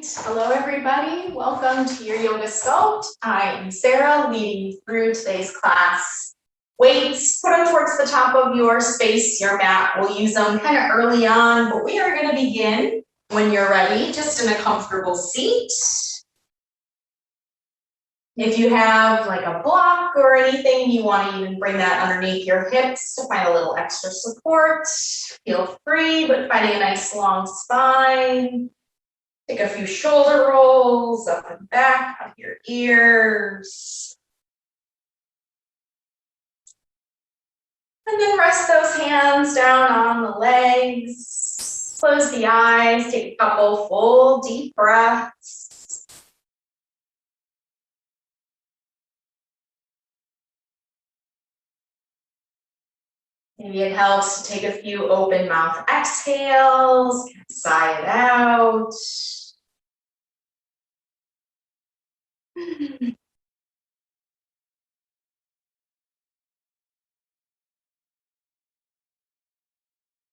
Hello everybody, welcome to your Yoga Sculpt. I am Sara, leading you through today's class. Weights, put them towards the top of your space, your mat. We'll use them kind of early on, but we are going to begin when you're ready, just in a comfortable seat. If you have like a block or anything, you want to even bring that underneath your hips to find a little extra support. Feel free, but finding a nice long spine. Take a few shoulder rolls up and back of your ears. And then rest those hands down on the legs. Close the eyes, take a couple full deep breaths. Maybe it helps to take a few open mouth exhales, sigh it out.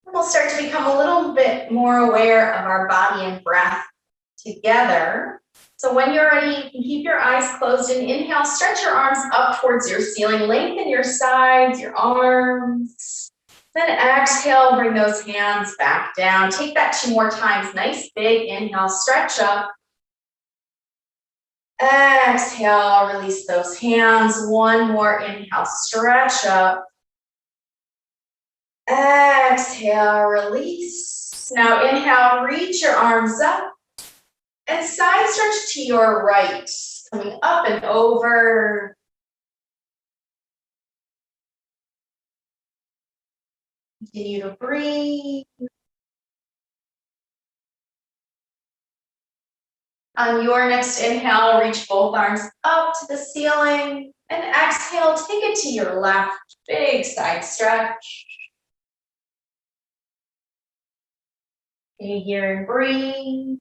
We'll start to become a little bit more aware of our body and breath together. So when you're ready, you can keep your eyes closed and inhale, stretch your arms up towards your ceiling, lengthen your sides, your arms. Then exhale, bring those hands back down. Take that 2 more times. Nice big inhale, stretch up. Exhale, release those hands. 1 more inhale, stretch up. Exhale, release. Now inhale, reach your arms up and side stretch to your right, coming up and over. Continue to breathe. On your next inhale, reach both arms up to the ceiling and exhale, take it to your left, big side stretch. Stay here and breathe.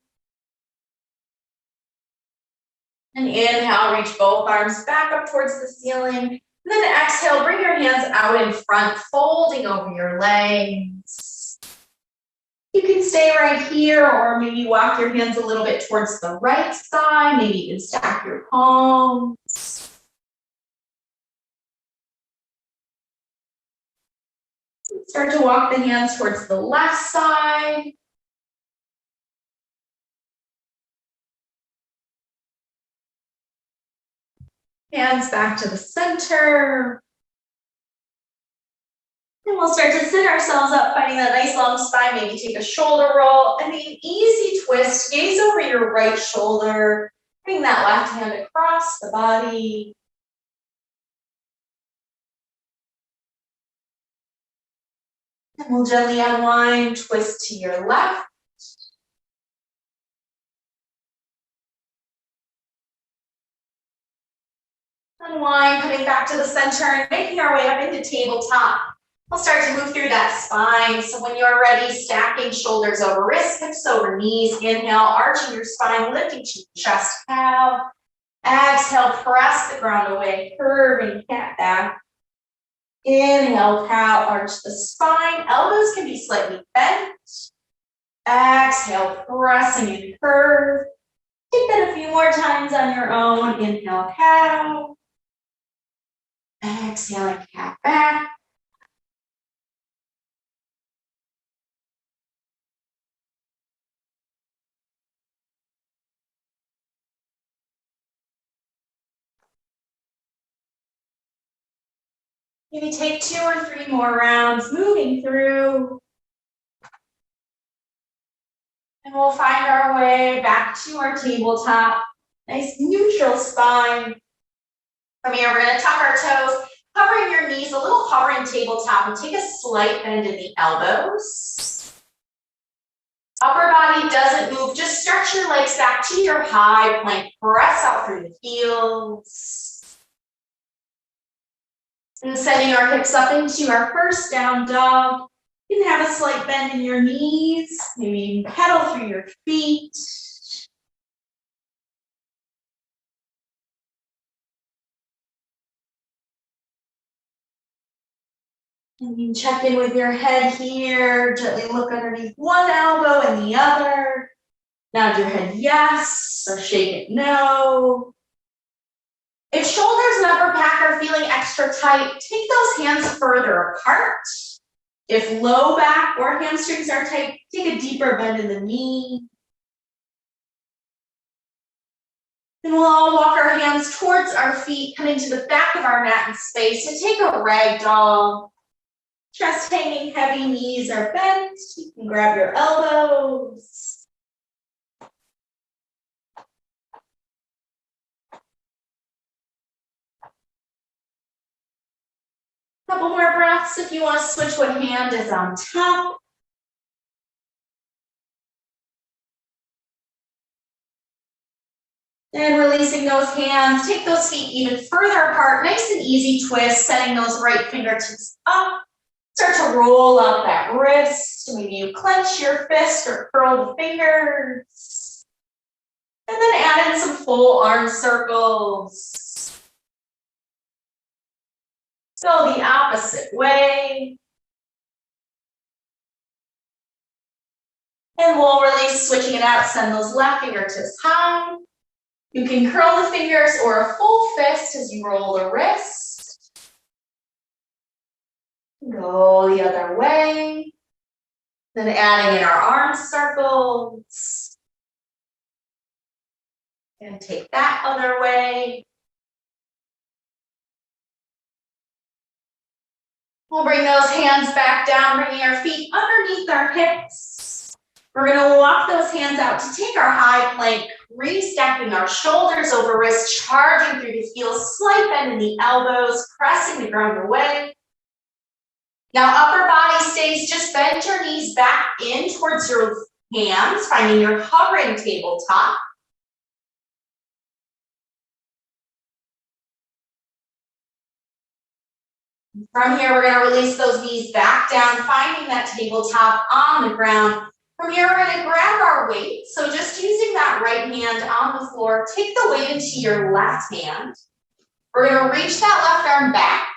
And inhale, reach both arms back up towards the ceiling. And then exhale, bring your hands out in front, folding over your legs. You can stay right here or maybe walk your hands a little bit towards the right side. Maybe you can stack your palms. Start to walk the hands towards the left side. Hands back to the center. And we'll start to sit ourselves up, finding that nice long spine. Maybe take a shoulder roll and make an easy twist. Gaze over your right shoulder. Bring that left hand across the body. And we'll gently unwind, twist to your left. Unwind, coming back to the center and making our way up into tabletop. We'll start to move through that spine. So when you're ready, stacking shoulders over wrists, hips over knees. Inhale, arching your spine, lifting to chest, cow. Exhale, press the ground away, curving cat back. Inhale, cow, arch the spine. Elbows can be slightly bent. Exhale, pressing and curve. Take that a few more times on your own. Inhale, cow. Exhale, cat back. Maybe take 2 or 3 more rounds, moving through. And we'll find our way back to our tabletop. Nice neutral spine. From here, we're going to tuck our toes, covering your knees, a little hovering tabletop, and take a slight bend in the elbows. Upper body doesn't move, just stretch your legs back to your high plank. Press out through the heels. And sending our hips up into our first down dog. You can have a slight bend in your knees. Maybe you can pedal through your feet. And you can check in with your head here. Gently look underneath one elbow and the other. Nod your head yes, or shake it no. If shoulders and upper back are feeling extra tight, take those hands further apart. If low back or hamstrings are tight, take a deeper bend in the knee. And we'll all walk our hands towards our feet, coming to the back of our mat in space, and take a ragdoll. Chest hanging heavy, knees are bent. You can grab your elbows. Couple more breaths if you want to switch what hand is on top. And releasing those hands, take those feet even further apart, nice and easy twist, setting those right fingertips up. Start to roll up that wrist. Maybe you clench your fist or curl the fingers. And then add in some full arm circles. Go the opposite way. And we'll release, switching it out, send those left fingertips high. You can curl the fingers or a full fist as you roll the wrist. Go the other way. Then adding in our arm circles. And take that other way. We'll bring those hands back down, bringing our feet underneath our hips. We're going to walk those hands out to take our high plank, restacking our shoulders over wrists, charging through the heels, slight bend in the elbows, pressing the ground away. Now upper body stays, just bend your knees back in towards your hands, finding your hovering tabletop. From here, we're going to release those knees back down, finding that tabletop on the ground. From here, we're going to grab our weight. So just using that right hand on the floor, take the weight into your left hand. We're going to reach that left arm back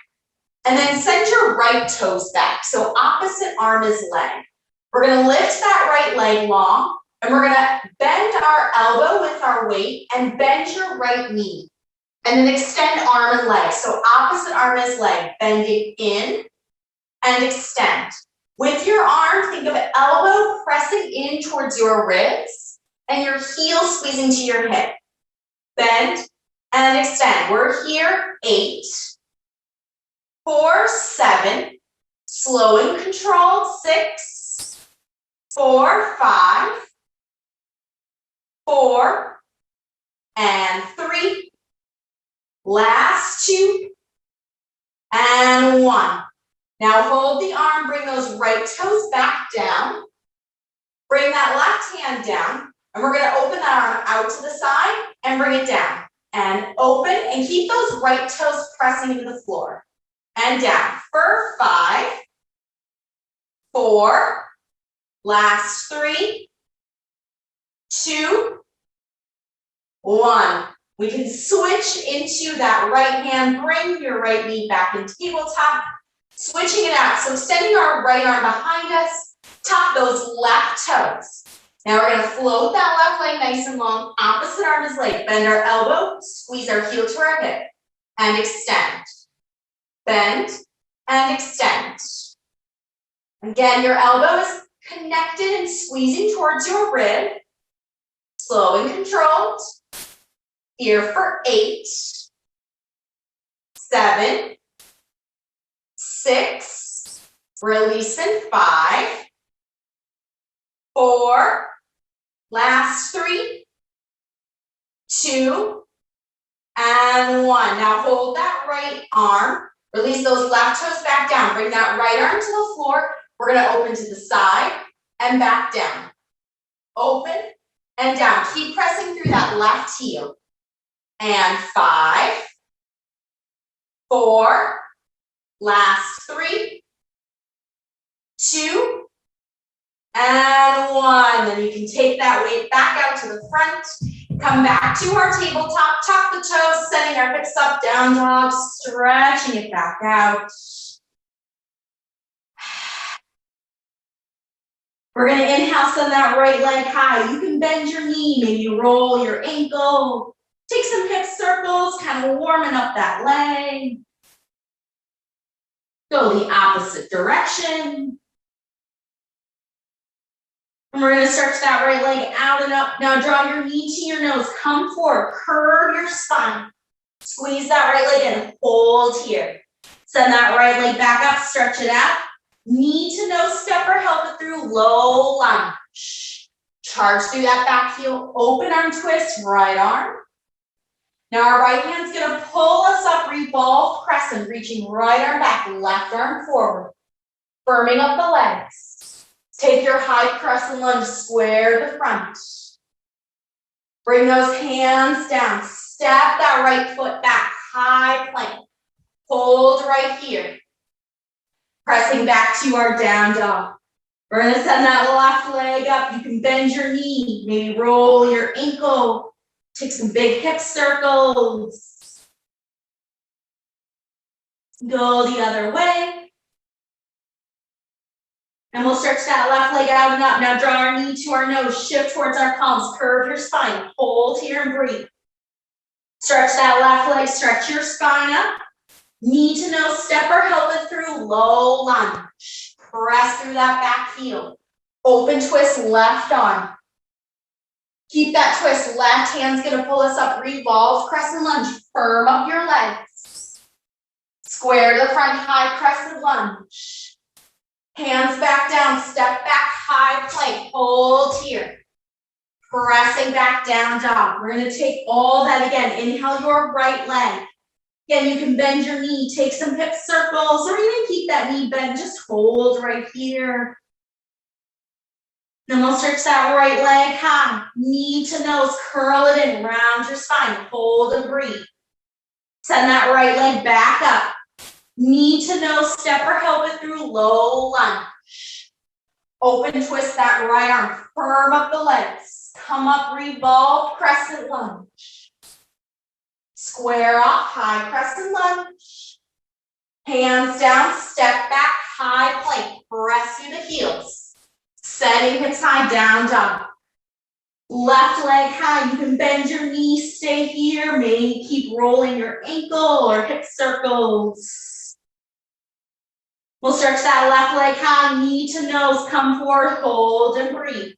and then send your right toes back. So opposite arm is leg. We're going to lift that right leg long and we're going to bend our elbow with our weight and bend your right knee. And then extend arm and leg. So opposite arm is leg, bending in and extend. With your arm, think of elbow pressing in towards your ribs and your heel squeezing to your hip. Bend and extend. We're here, 8, 4, 7, slow and controlled, 6, 4, 5, 4, and 3. Last 2, and 1. Now hold the arm, bring those right toes back down. Bring that left hand down, and we're going to open that arm out to the side and bring it down. And open, and keep those right toes pressing into the floor. And down for 5, 4, last 3, 2, 1. We can switch into that right hand, bring your right knee back in tabletop, switching it out. So extending our right arm behind us, tap those left toes. Now we're going to float that left leg nice and long. Opposite arm is leg. Bend our elbow, squeeze our heel to our hip, and extend. Bend and extend. Again, your elbow is connected and squeezing towards your rib. Slow and controlled. Here for 8, 7, 6, release in 5, 4, last 3, 2, and 1. Now hold that right arm, release those left toes back down, bring that right arm to the floor. We're going to open to the side and back down. Open and down. Keep pressing through that left heel. And 5, 4, last 3, 2, and 1. Then you can take that weight back out to the front, come back to our tabletop, tuck the toes, sending our hips up, down dog, stretching it back out. We're going to inhale, send that right leg high. You can can bend your knee, maybe roll your ankle. Take some hip circles, kind of warming up that leg. Go the opposite direction. And we're going to stretch that right leg out and up. Now draw your knee to your nose. Come forward, curve your spine. Squeeze that right leg in, hold here. Send that right leg back up, stretch it out. Knee to nose step or help it through, low lunge. Charge through that back heel, open arm twist, right arm. Now our right hand's gonna pull us up, revolve crescent, reaching right arm back, left arm forward. Firming up the legs. Take your high crescent lunge, square the front. Bring those hands down, step that right foot back, high plank. Hold right here. Pressing back to our down dog. We're gonna send that left leg up. You can bend your knee, maybe roll your ankle. Take some big hip circles. Go the other way. And we'll stretch that left leg out and up. Now draw our knee to our nose, shift towards our palms, curve your spine, hold here and breathe. Stretch that left leg, stretch your spine up. Knee to nose, step or help it through, low lunge. Press through that back heel. Open twist, left arm. Keep that twist, left hand's gonna pull us up, revolve, crescent lunge, firm up your legs. Square the front, high crescent lunge. Hands back down, step back, high plank, hold here. Pressing back down dog. We're gonna take all that again. Inhale your right leg. Again, you can bend your knee, take some hip circles, or even keep that knee bent, just hold right here. Then we'll stretch that right leg high, knee to nose, curl it in, round your spine, hold and breathe. Send that right leg back up. Knee to nose, step or help it through, low lunge. Open twist that right arm, firm up the legs. Come up, revolve, crescent lunge. Square off, high crescent lunge. Hands down, step back, high plank. Press through the heels. Setting hips high, down dog. Left leg high, you can bend your knee, stay here. Maybe keep rolling your ankle or hip circles. We'll stretch that left leg high, knee to nose, come forward, hold and breathe.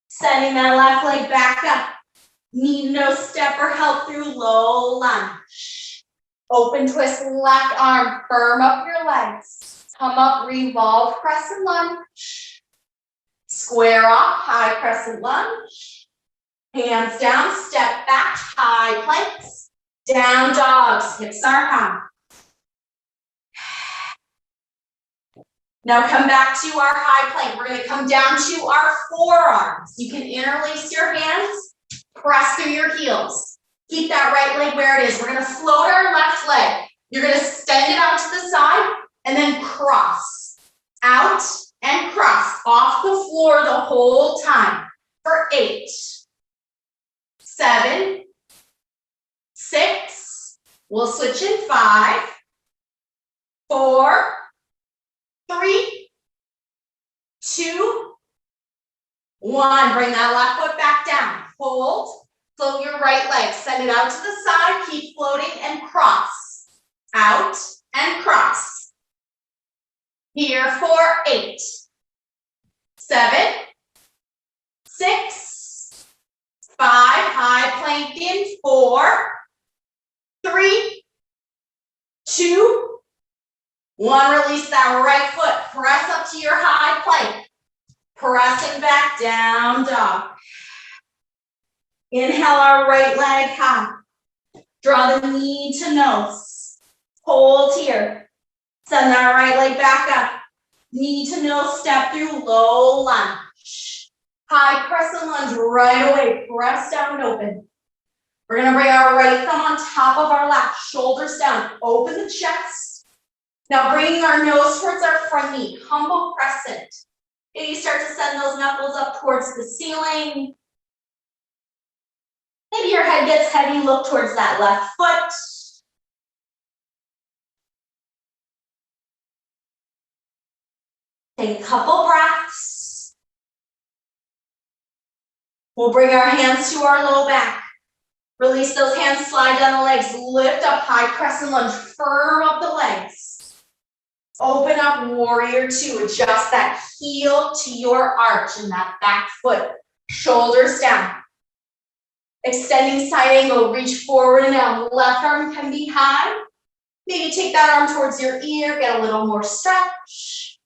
Sending that left leg back up. Knee to nose, step or help through, low lunge. Open twist, left arm, firm up your legs. Come up, revolve, crescent lunge. Square off, high crescent lunge. Hands down, step back, high planks. Down dogs, hips are high. Now come back to our high plank. We're gonna come down to our forearms. You can interlace your hands, press through your heels. Keep that right leg where it is. We're gonna float our left leg. You're gonna extend it out to the side and then cross. Out and cross off the floor the whole time for 8, 7, 6, we'll switch in 5, 4, 3, 2, 1. Bring that left foot back down. Hold. Float your right leg. Send it out to the side. Keep floating and cross. Out and cross. Here for 8, 7, 6, 5. High plank in. 4, 3, 2, 1, release that right foot. Press up to your high plank. Pressing back, down dog. Inhale our right leg high. Draw the knee to nose. Hold here. Send that right leg back up. Knee to nose, step through, low lunge. High crescent lunge right away. Press down and open. We're gonna bring our right thumb on top of our lap. Shoulders down. Open the chest. Now bringing our nose towards our front knee, humble crescent. Maybe start to send those knuckles up towards the ceiling. Maybe your head gets heavy, look towards that left foot. Take a couple breaths. We'll bring our hands to our low back. Release those hands, slide down the legs, lift up, high crescent lunge, firm up the legs. Open up, warrior two, adjust that heel to your arch and that back foot, shoulders down. Extending side angle, reach forward and down. Left arm can be high. Maybe take that arm towards your ear, get a little more stretch.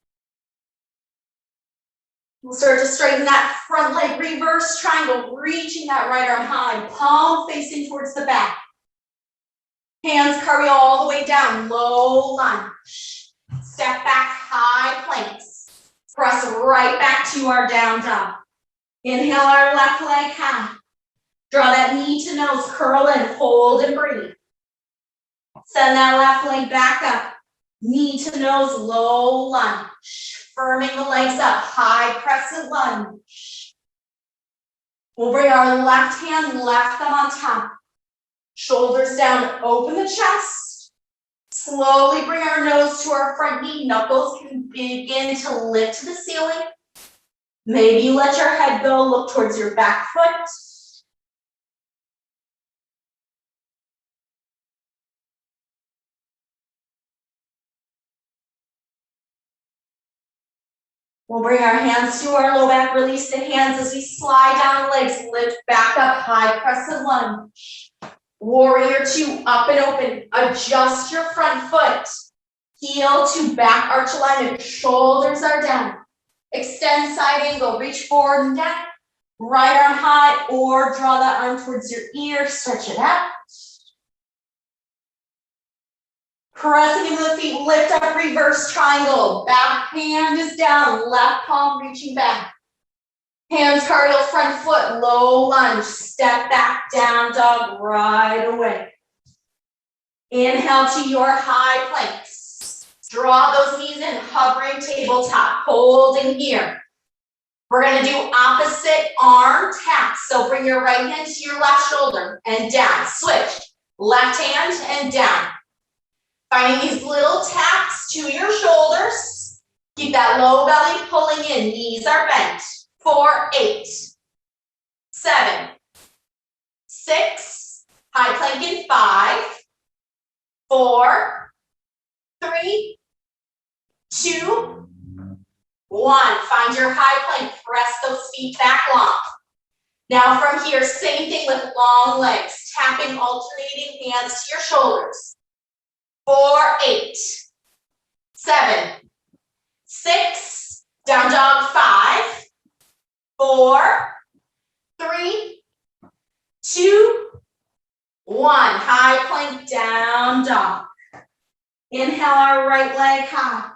We'll start to straighten that front leg, reverse triangle, reaching that right arm high, palm facing towards the back. Hands carry all the way down, low lunge. Step back, high planks. Press right back to our down dog. Inhale our left leg high. Draw that knee to nose, curl in, hold and breathe. Send that left leg back up. Knee to nose, low lunge. Firming the legs up, high crescent lunge. We'll bring our left hand, left thumb on top. Shoulders down, open the chest. Slowly bring our nose to our front knee. Knuckles can begin to lift to the ceiling. Maybe you let your head go, look towards your back foot. We'll bring our hands to our low back, release the hands as we slide down the legs, lift back up, high crescent lunge. Warrior two, up and open, adjust your front foot. Heel to back arch alignment, shoulders are down. Extend side angle, reach forward and down. Right arm high or draw that arm towards your ear, stretch it out. Pressing into the feet, lift up, reverse triangle. Back hand is down, left palm reaching back. Hands cardio, front foot, low lunge. Step back, down dog right away. Inhale to your high planks. Draw those knees in, hovering tabletop, holding here. We're gonna do opposite arm taps. So bring your right hand to your left shoulder and down. Switch, left hand and down. Finding these little taps to your shoulders. Keep that low belly pulling in. Knees are bent. 4, 8, 7, 6. High plank in 5, 4, 3, 2, 1. Find your high plank. Press those feet back long. Now from here, same thing with long legs. Tapping, alternating hands to your shoulders. 4, 8, 7, 6, down dog 5, 4, 3, 2, 1. High plank, down dog. Inhale our right leg high.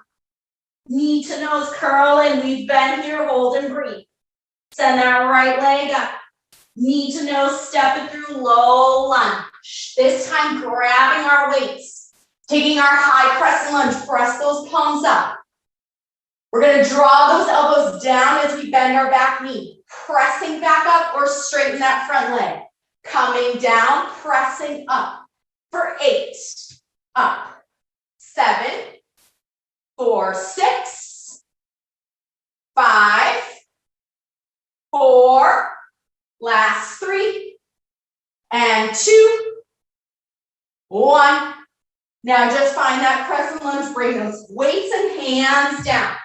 Knee to nose, curl in. We've been here, hold and breathe. Send our right leg up. Knee to nose, step it through, low lunge. This time grabbing our weights. Taking our high crescent lunge, press those palms up. We're gonna draw those elbows down as we bend our back knee. Pressing back up or straighten that front leg. Coming down, pressing up. For 8, up. 7, 4, 6, 5, 4, last 3, and 2, 1. Now just find that crescent lunge, bring those weights and hands down.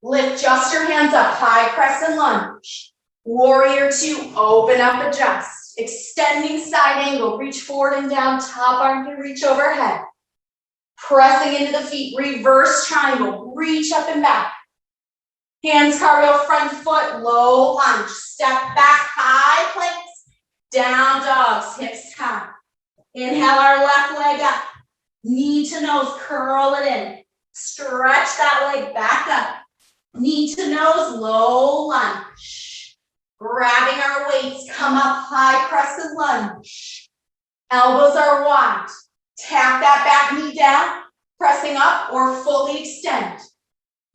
Lift just your hands up, high crescent lunge. Warrior two, open up, adjust. Extending side angle, reach forward and down, top arm can reach overhead. Pressing into the feet, reverse triangle, reach up and back. Hands cardio, front foot, low lunge. Step back, high planks, down dogs, hips high. Inhale our left leg up. Knee to nose, curl it in. Stretch that leg back up. Knee to nose, low lunge. Grabbing our weights, come up, high crescent lunge. Elbows are wide. Tap that back knee down, pressing up or fully extend.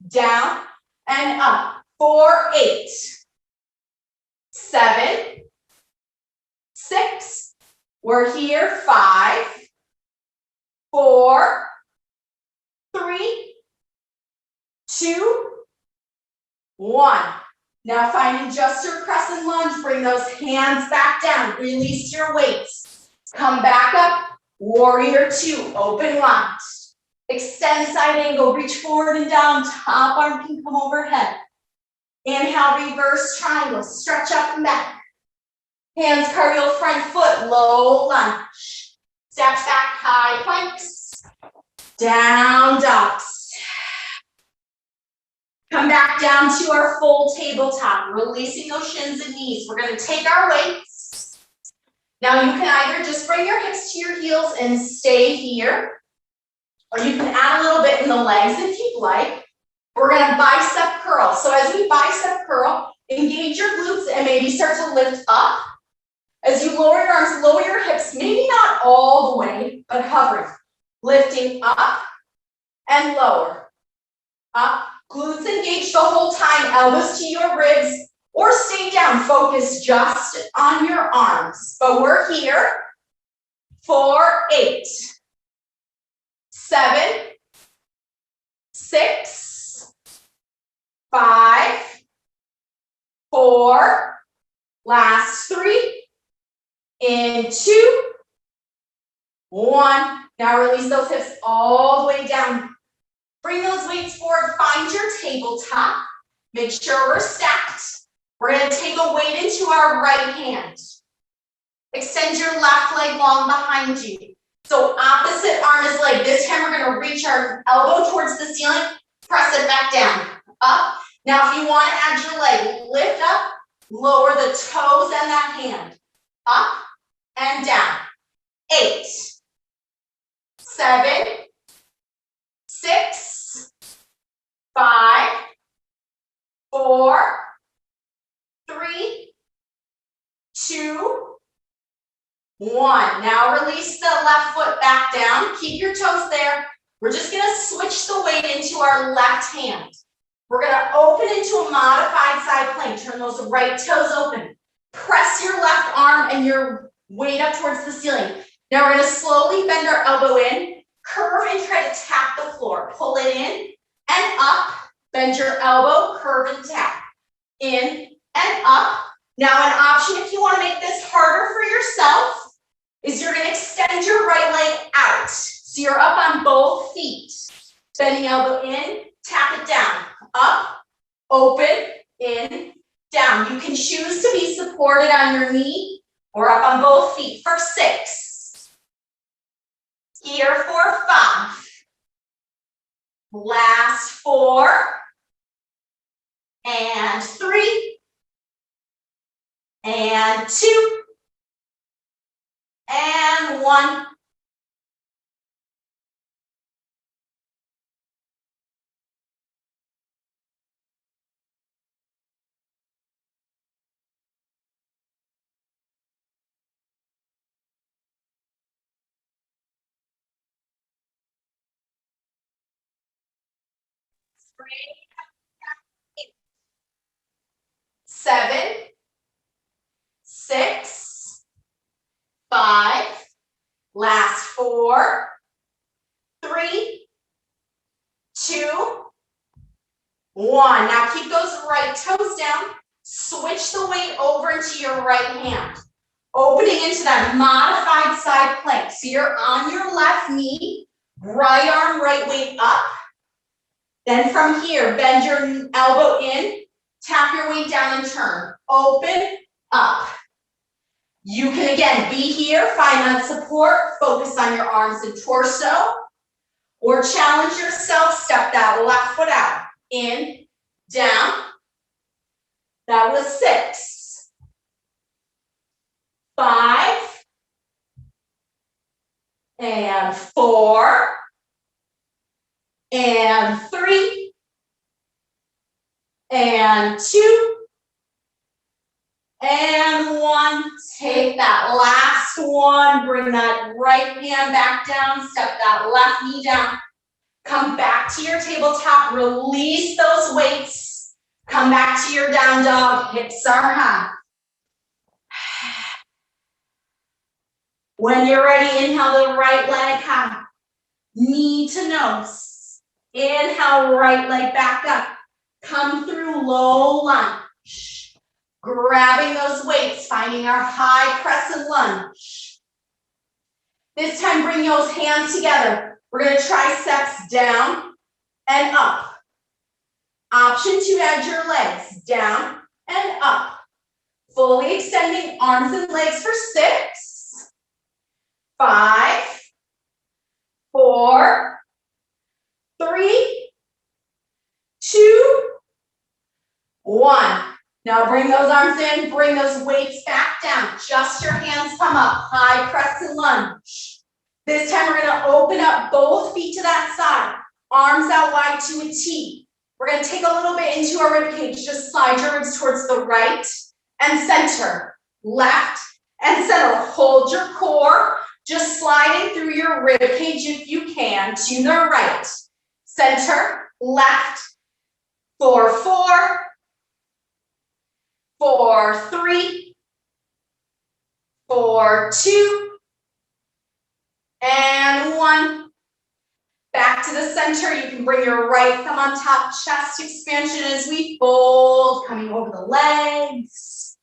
Down and up. 4, 8, 7, 6. We're here. 5, 4, 3, 2, 1. Now finding just your crescent lunge, bring those hands back down, release your weights. Come back up, warrior two, open wide. Extend side angle, reach forward and down, top arm can come overhead. Inhale, reverse triangle, stretch up and back. Hands cartwheel front foot, low lunge. Steps back, high planks. Down dogs. Come back down to our full tabletop, releasing those shins and knees. We're gonna take our weights. Now you can either just bring your hips to your heels and stay here, or you can add a little bit in the legs if you'd like. We're gonna bicep curl. So as we bicep curl, engage your glutes and maybe start to lift up. As you lower your arms, lower your hips, maybe not all the way, but hovering. Lifting up and lower. Up, glutes engaged the whole time, elbows to your ribs, or stay down, focus just on your arms. But we're here for 8, 7, 6, 5, 4, last 3, in 2, 1. Now release those hips all the way down. Bring those weights forward, find your tabletop. Make sure we're stacked. We're gonna take a weight into our right hand. Extend your left leg long behind you. So opposite arm is leg. This time we're gonna reach our elbow towards the ceiling, press it back down, up. Now if you wanna add your leg, lift up, lower the toes and that hand. Up and down. 8, 7, 6, 5, 4, 3, 2, 1. Now release the left foot back down. Keep your toes there. We're just gonna switch the weight into our left hand. We're gonna open into a modified side plank. Turn those right toes open. Press your left arm and your weight up towards the ceiling. Now we're gonna slowly bend our elbow in, curve and try to tap the floor. Pull it in and up. Bend your elbow, curve and tap. In and up. Now an option if you want to make this harder for yourself is you're going to extend your right leg out. So you're up on both feet. Bend the elbow in, tap it down. Up, open, in, down. You can choose to be supported on your knee or up on both feet for 6. Here for 5. Last 4. And 3. And 2. And 1. Seven, 6, 5, last 4, 3, 2, 1. Now keep those right toes down. Switch the weight over into your right hand. Opening into that modified side plank. So you're on your left knee, right arm, right weight up. Then from here, bend your elbow in, tap your weight down and turn. Open, up. You can again be here, find that support, focus on your arms and torso, or challenge yourself, step that left foot out. In, down. That was 6. 5. And 4. And 3. And 2. And 1. Take that last one. Bring that right hand back down. Step that left knee down. Come back to your tabletop. Release those weights. Come back to your down dog. Hips are high. When you're ready, inhale the right leg high. Knee to nose. Inhale, right leg back up. Come through low lunge. Grabbing those weights, finding our high crescent lunge. This time, bring those hands together. We're gonna triceps down and up. Option to add your legs down and up. Fully extending arms and legs for 6, 5, 4, 3, 2, 1. Now bring those arms in, bring those weights back down. Just your hands come up, high crescent lunge. This time we're gonna open up both feet to that side, arms out wide to a T. We're gonna take a little bit into our rib cage, just slide your ribs towards the right and center, left and center. Hold your core, just sliding through your rib cage if you can, to the right. Center, left, 4, 4, 4, 3, 4, 2, and 1. Back to the center. You can bring your right thumb on top, chest expansion as we fold, coming over the legs.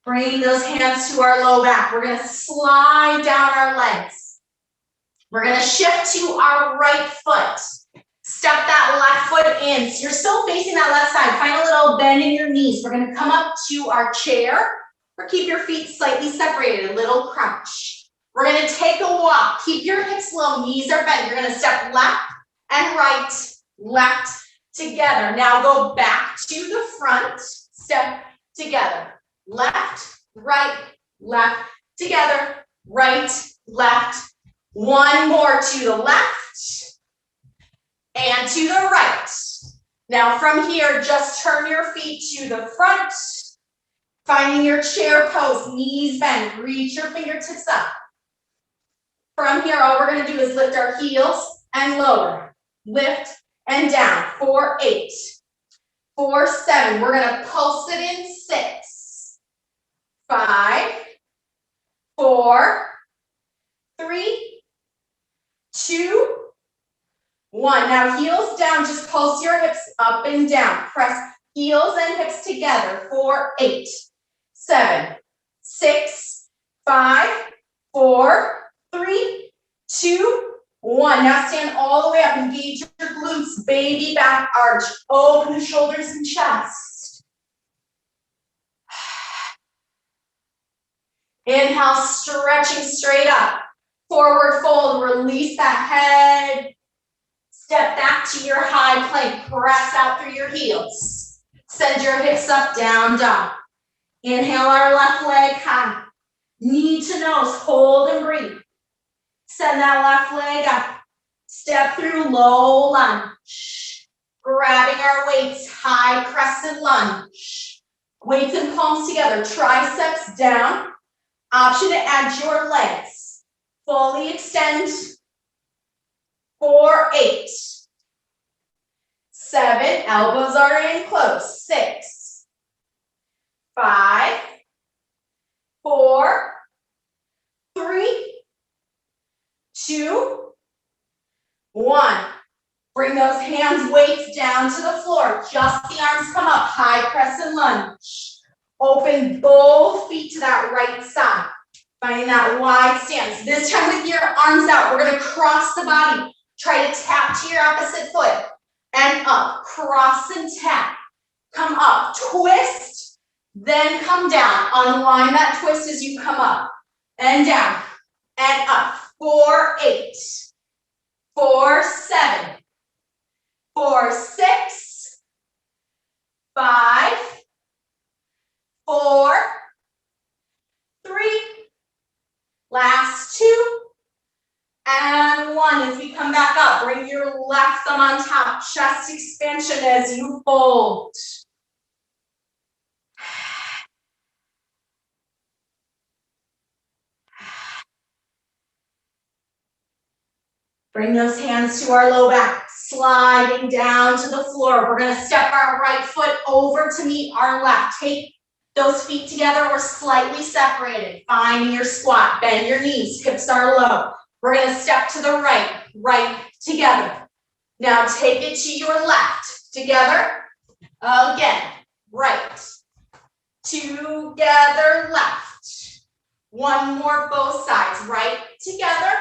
Bring those hands to our low back. We're gonna slide down our legs. We're gonna shift to our right foot. Step that left foot in. So you're still facing that left side. Find a little bend in your knees. We're gonna come up to our chair or keep your feet slightly separated, a little crunch. We're gonna take a walk. Keep your hips low, knees are bent. You're gonna step left and right, left together. Now go back to the front, step together. Left, right, left, together, right, left. One more to the left and to the right. Now from here, just turn your feet to the front, finding your chair pose, knees bent, reach your fingertips up. From here, all we're gonna do is lift our heels and lower, lift and down, 4, 8, 4, 7. We're gonna pulse it in 6, 5, 4, 3, 2, 1. Now heels down, just pulse your hips up and down. Press heels and hips together. 4, 8, 7, 6, 5, 4, 3, 2, 1. Now stand all the way up, engage your glutes, baby back arch. Open the shoulders and chest. Inhale, stretching straight up. Forward fold, release that head. Step back to your high plank. Press out through your heels. Send your hips up, down, dog. Inhale our left leg high. Knee to nose, hold and breathe. Send that left leg up. Step through low lunge. Grabbing our weights, high crescent lunge. Weights and palms together, triceps down. Option to add your legs. Fully extend. 4, 8, 7, elbows are in close. 6, 5, 4, 3, 2, 1. Bring those hands, weights down to the floor. Just the arms come up, high crescent lunge. Open both feet to that right side. Finding that wide stance. This time with your arms out, we're gonna cross the body. Try to tap to your opposite foot and up, cross and tap. Come up, twist, then come down. Unwind that twist as you come up and down and up. 4, 8, 4, 7, 4, 6, 5, 4, 3, last 2, and 1. As we come back up, bring your left thumb on top, chest expansion as you fold. Bring those hands to our low back, sliding down to the floor. We're gonna step our right foot over to meet our left. Take those feet together or slightly separated. Finding your squat, bend your knees, hips are low. We're gonna step to the right, right together. Now take it to your left, together. Again, right, together, left. One more, both sides, right, together,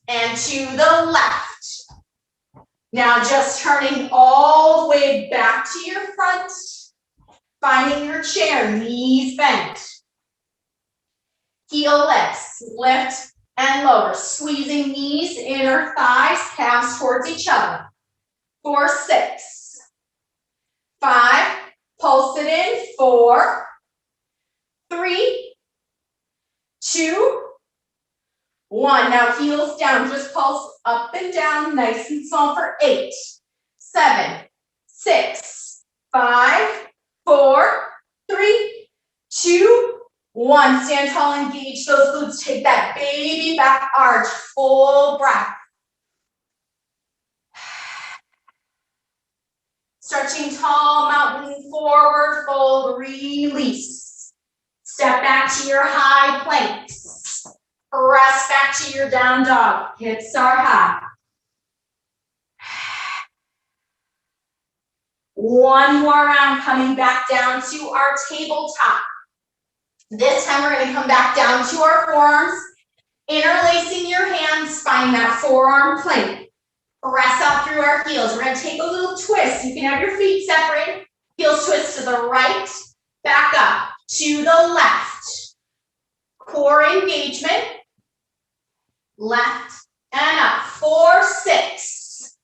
and to the left. Now just turning all the way back to your front, finding your chair, knees bent. Heel lifts, lift and lower, squeezing knees, inner thighs, calves towards each other. 4, 6, 5, pulse it in, 4, 3, 2, 1. Now heels down, just pulse up and down, nice and small for 8, 7, 6, 5, 4, 3, 2, 1. Stand tall, engage those glutes. Take that baby back arch, full breath. Stretching tall, mountain forward, fold, release. Step back to your high planks. Press back to your down dog. Hips are high. One more round, coming back down to our tabletop. This time we're going to come back down to our forearms, interlacing your hands, find that forearm plank. Press out through our heels. We're going to take a little twist. You can have your feet separated. Heels twist to the right, back up, to the left. Core engagement. Left and up. 4, 6.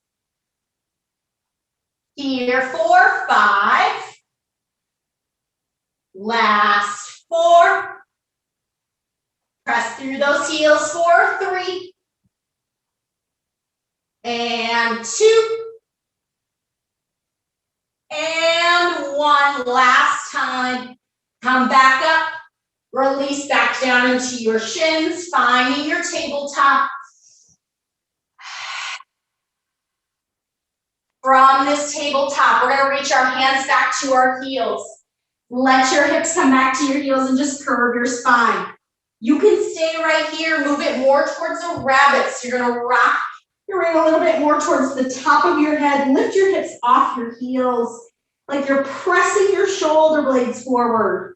Here, 4, 5. Last 4. Press through those heels. 4, 3. And 2. And 1. Last time. Come back up. Release back down into your shins, finding your tabletop. From this tabletop, we're going to reach our hands back to our heels. Let your hips come back to your heels and just curve your spine. You can stay right here, move it more towards a rabbit. So you're going to rock your ring a little bit more towards the top of your head. Lift your hips off your heels like you're pressing your shoulder blades forward.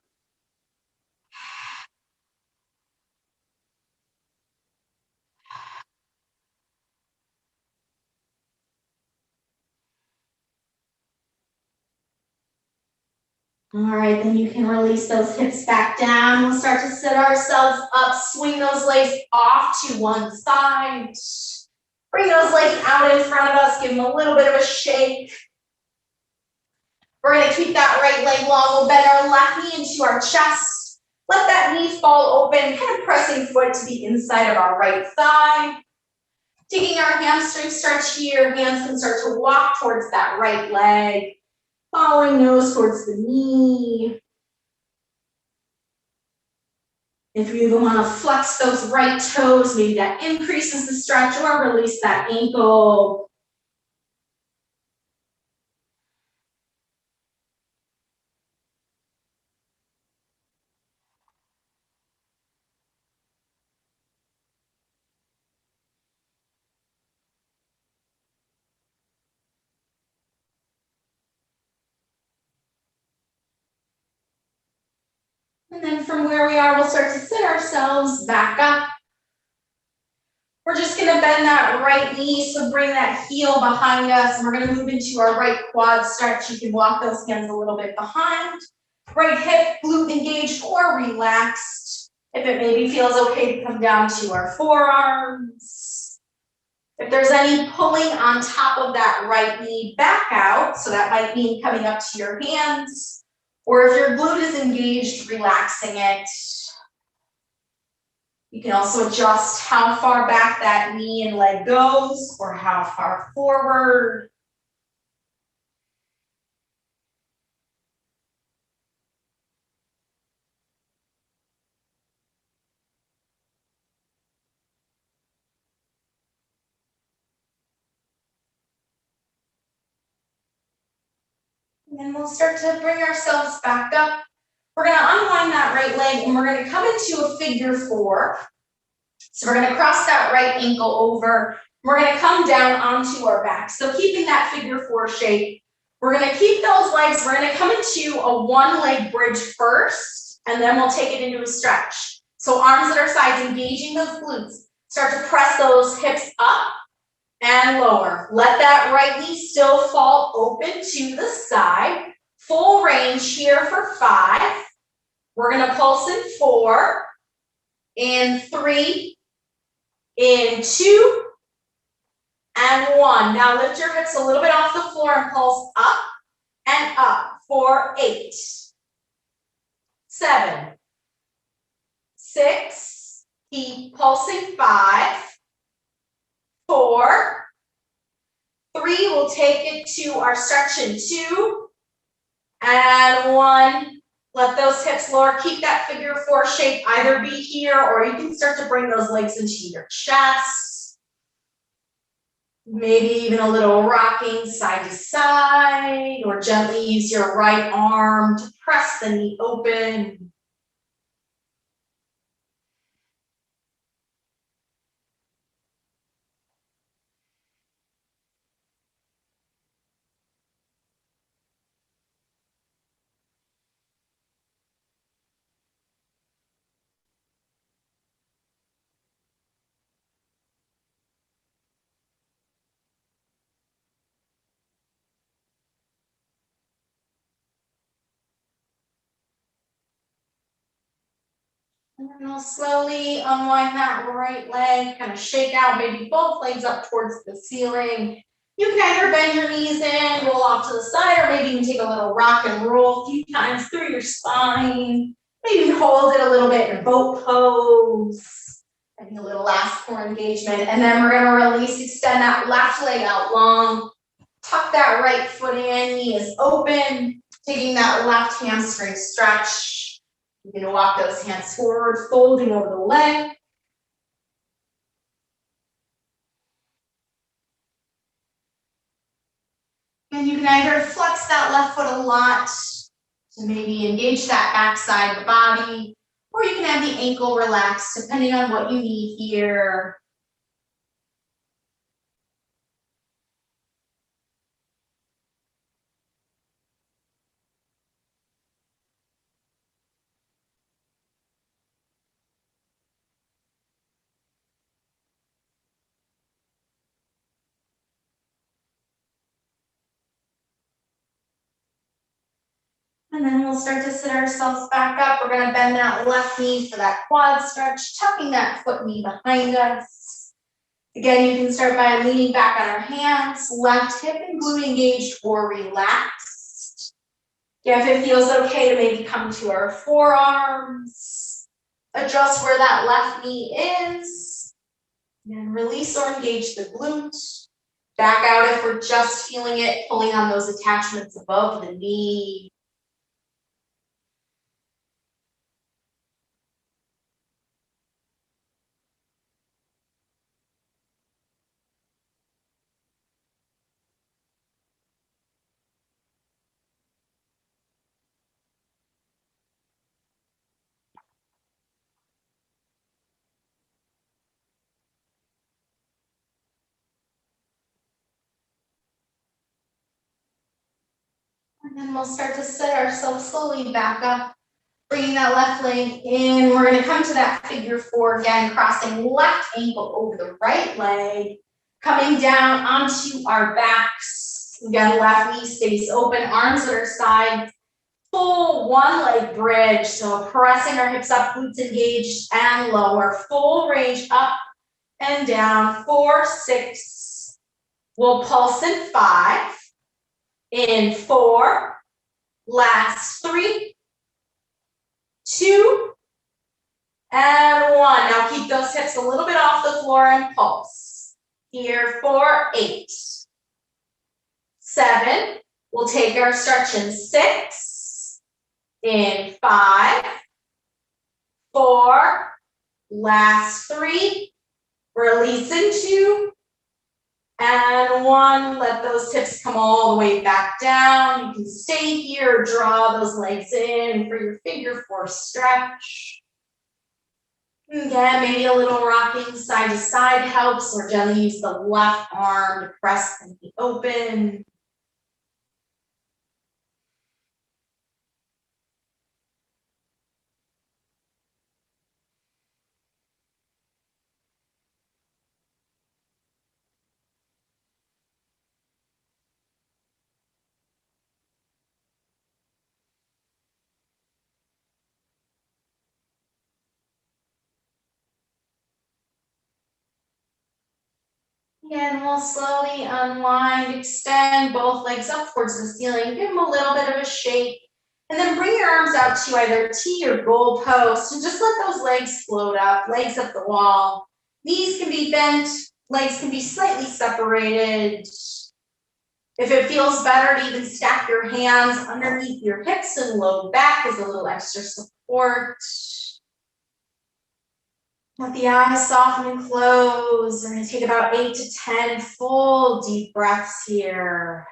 All right, then you can release those hips back down. We'll start to sit ourselves up, swing those legs off to one side. Bring those legs out in front of us, give them a little bit of a shake. We're gonna keep that right leg long. We'll bend our left knee into our chest. Let that knee fall open, kind of pressing foot to the inside of our right thigh. Taking our hamstring stretch here, hands can start to walk towards that right leg. Following nose towards the knee. If you even want to flex those right toes, maybe that increases the stretch, or release that ankle. And then from where we are, we'll start to sit ourselves back up. We're just going to bend that right knee, so bring that heel behind us, and we're going to move into our right quad stretch. You can walk those hands a little bit behind. Right hip, glute engaged or relaxed. If it maybe feels okay to come down to our forearms. If there's any pulling on top of that right knee, back out. So that might mean coming up to your hands. Or if your glute is engaged, relaxing it. You can also adjust how far back that knee and leg goes or how far forward. And then we'll start to bring ourselves back up. We're going to unwind that right leg and we're going to come into a figure 4. So we're gonna cross that right ankle over. We're gonna come down onto our back. So keeping that figure four shape, we're gonna keep those legs, we're gonna come into a one leg bridge first, and then we'll take it into a stretch. So arms at our sides, engaging those glutes. Start to press those hips up and lower. Let that right knee still fall open to the side. Full range here for 5. We're gonna pulse in 4, in 3, in 2, and 1. Now lift your hips a little bit off the floor and pulse up and up for 8, 7, 6, keep pulsing, 5, 4, 3, we'll take it to our stretch in 2, and 1. Let those hips lower, keep that figure four shape, either be here or you can start to bring those legs into your chest. Maybe even a little rocking side to side, or gently use your right arm to press the knee open. And then we'll slowly unwind that right leg, kind of shake out, maybe both legs up towards the ceiling. You can either bend your knees in, roll off to the side, or maybe you can take a little rock and roll a few times through your spine. Maybe hold it a little bit in a boat pose. Maybe a little last core engagement. And then we're gonna release, extend that left leg out long. Tuck that right foot in, knee is open. Taking that left hamstring stretch. You're going to walk those hands forward, folding over the leg. And you can either flex that left foot a lot to maybe engage that back side of the body, or you can have the ankle relaxed depending on what you need here. And then we'll start to sit ourselves back up. We're going to bend that left knee for that quad stretch, tucking that foot knee behind us. Again, you can start by leaning back on our hands, left hip and glute engaged or relaxed. Yeah, if it feels okay to maybe come to our forearms, adjust where that left knee is, and release or engage the glute. Back out if we're just feeling it, pulling on those attachments above the knee. And then we'll start to sit ourselves slowly back up, bringing that left leg in. We're going to come to that figure four again, crossing left ankle over the right leg, coming down onto our backs. Again, left knee stays open, arms at our sides, full one leg bridge. So pressing our hips up, glutes engaged and lower, full range up and down, 4, 6. We'll pulse in 5. In 4, last 3, 2, and 1. Now keep those hips a little bit off the floor and pulse. Here for 8, 7. We'll take our stretch in 6, in 5, 4, last 3, release in 2, and 1, let those hips come all the way back down. You can stay here, draw those legs in for your figure four stretch. Again, maybe a little rocking side to side helps, or gently use the left arm to press and be open. Again, we'll slowly unwind, extend both legs up towards the ceiling, give them a little bit of a shake, and then bring your arms out to either T or goal post, and just let those legs float up, legs up the wall. Knees can be bent, legs can be slightly separated. If it feels better to even stack your hands underneath your hips and low back as a little extra support. Let the eyes soften and close. We're going to take about 8 to 10 full deep breaths here.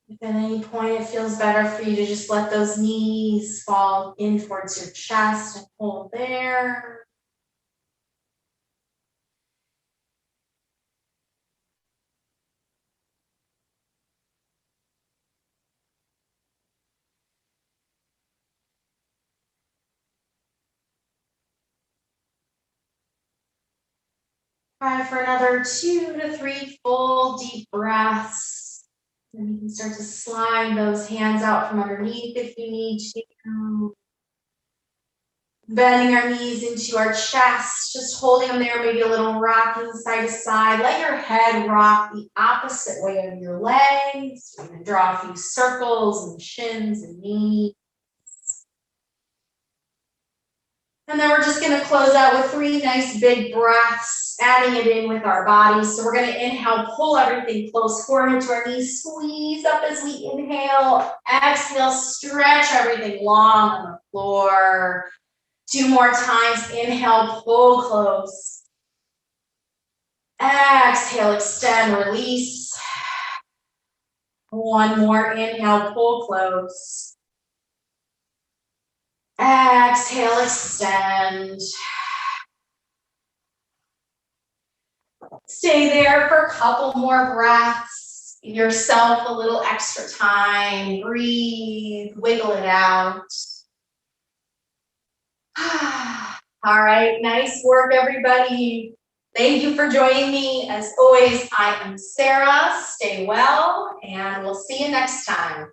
If at any point it feels better for you to just let those knees fall in towards your chest and hold there. Try for another 2 to 3 full deep breaths. And you can start to slide those hands out from underneath if you need to. Bending our knees into our chest, just holding them there, maybe a little rocking side to side. Let your head rock the opposite way of your legs. We're going to draw a few circles and shins and knees. And then we're just going to close out with 3 nice big breaths, adding it in with our bodies. So we're going to inhale, pull everything close forward to our knees, squeeze up as we inhale. Exhale, stretch everything long on the floor. 2 more times. Inhale, pull close. Exhale, extend, release. 1 more. Inhale, pull close. Exhale, extend. Stay there for a couple more breaths. Give yourself a little extra time. Breathe, wiggle it out. All right, nice work, everybody. Thank you for joining me. As always, I am Sara. Stay well, and we'll see you next time.